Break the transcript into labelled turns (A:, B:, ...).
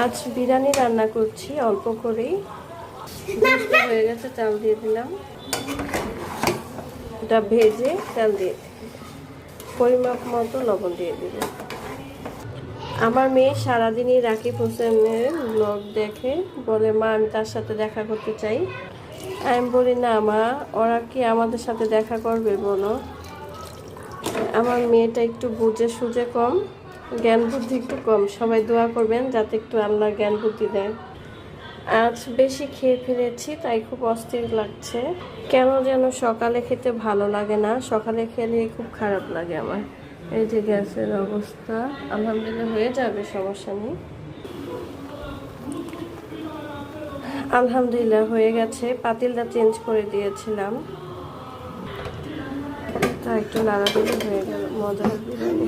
A: আজ বিরিয়ানি রান্না করছি অল্প করেই। হয়ে গেছে, চাল দিয়ে দিলাম। এটা ভেজে চাল দিয়ে পরিমাপ মতো লবণ দিয়ে দিলাম। আমার মেয়ে সারাদিনই রাকিব হোসেনের ব্লগ দেখে, বলে মা আমি তার সাথে দেখা করতে চাই। আমি বলি না মা, ওরা কি আমাদের সাথে দেখা করবে বলো? আমার মেয়েটা একটু বুঝে সুঝে কম, জ্ঞান বুদ্ধি একটু কম। সবাই দোয়া করবেন যাতে একটু আল্লাহ জ্ঞান বুদ্ধি দেয়। আজ বেশি খেয়ে ফেলেছি, তাই খুব অস্থির লাগছে। কেন যেন সকালে খেতে ভালো লাগে না, সকালে খেলে খুব খারাপ লাগে আমার। এই যে গ্যাসের অবস্থা, আলহামদুলিল্লাহ হয়ে যাবে, সমস্যা নেই। আলহামদুলিল্লাহ হয়ে গেছে, পাতিলটা চেঞ্জ করে দিয়েছিলাম, তা একটু নাড়াচাড়া হয়ে গেল। মজার বিরিয়ানি।